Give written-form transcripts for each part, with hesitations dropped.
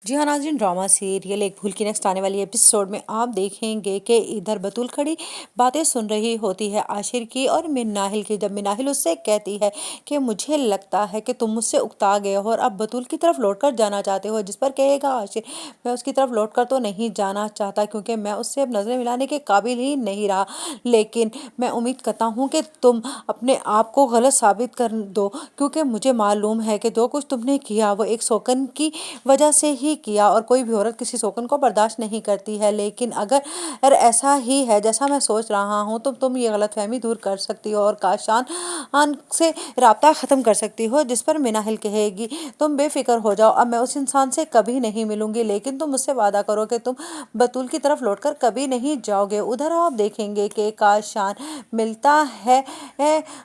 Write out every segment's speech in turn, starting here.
जी हाँ नाज़रीन, drama serial एक भूल की नेक्स्ट आने वाली एपिसोड में आप देखेंगे कि इधर बतूल खड़ी बातें सुन रही होती है आशिर की और मिन्नाहिल की। जब मिन्नाहिल उससे कहती है कि मुझे लगता है कि तुम मुझसे उकता गए हो और अब बतूल की तरफ लौटकर जाना चाहते हो, जिस पर कहेगा आशिर मैं उसकी तरफ लौटकर तो नहीं जाना चाहता क्योंकि मैं उससे अब नज़रें मिलाने के काबिल ही नहीं रहा, लेकिन मैं उम्मीद करता हूँ कि तुम अपने आप को गलत साबित कर दो क्योंकि मुझे मालूम है कि जो कुछ तुमने किया वो एक शौकन की वजह से ही किया और कोई भी औरत किसी शौकन को बर्दाश्त नहीं करती है। लेकिन अगर ऐसा ही है जैसा मैं सोच रहा हूँ तो तुम ये गलतफहमी दूर कर सकती हो और काशान से राब्ता ख़त्म कर सकती हो। जिस पर मिनाहिल कहेगी तुम बेफिक्र हो जाओ, अब मैं उस इंसान से कभी नहीं मिलूंगी, लेकिन तुम मुझसे वादा करो कि तुम बतूल की तरफ लौटकर कभी नहीं जाओगे। उधर आप देखेंगे कि काशान मिलता है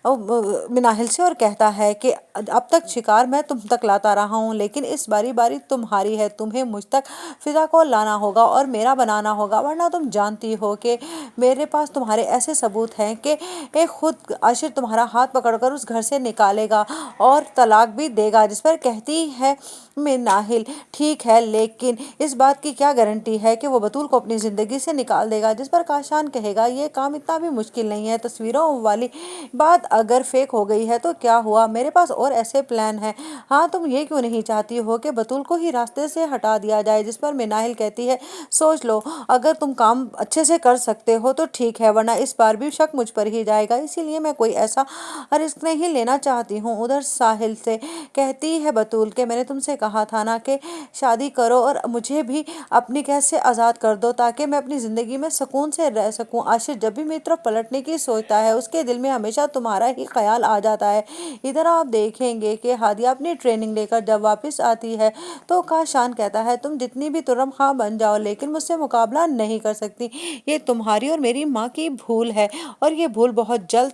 मिनाहिल से और कहता है कि अब तक शिकार मैं तुम तक लाता रहा हूँ, लेकिन इस बारी बारी तुम्हारी है, तुम्हें मुझ तक फिजा को लाना होगा और मेरा बनाना होगा, वरना तुम जानती हो कि मेरे पास तुम्हारे ऐसे सबूत हैं कि खुद आशिर तुम्हारा हाथ पकड़कर उस घर से निकालेगा और तलाक भी देगा। जिस पर कहती है मिनाहिल ठीक है, लेकिन इस बात की क्या गारंटी है कि वो बतूल को अपनी ज़िंदगी से निकाल देगा। जिस पर काशान कहेगा ये काम इतना भी मुश्किल नहीं है, तस्वीरों वाली बात अगर फेक हो गई है तो क्या हुआ, मेरे पास और ऐसे प्लान हैं। हाँ, तुम ये क्यों नहीं चाहती हो कि बतूल को ही रास्ते से हटा दिया जाए। जिस पर मिनाहिल कहती है सोच लो, अगर तुम काम अच्छे से कर सकते हो तो ठीक है, वरना इस बार भी शक मुझ पर ही जाएगा, इसीलिए मैं कोई ऐसा रिस्क नहीं लेना चाहती हूँ। उधर साहिल से कहती है बतूल के मैंने तुमसे कहा था ना कि शादी करो और मुझे भी अपनी कैद से आज़ाद कर दो ताकि मैं अपनी ज़िंदगी में सुकून से रह सकूं। आशिर जब भी मेरी तरफ पलटने की सोचता है उसके दिल में हमेशा तुम्हारा ही ख्याल आ जाता है। इधर आप देखेंगे कि हादिया अपनी ट्रेनिंग लेकर जब वापस आती है तो काशान कहता है तुम जितनी भी तुरम खां बन जाओ लेकिन मुझसे मुकाबला नहीं कर सकती, ये तुम्हारी और मेरी माँ की भूल है और ये भूल बहुत जल्द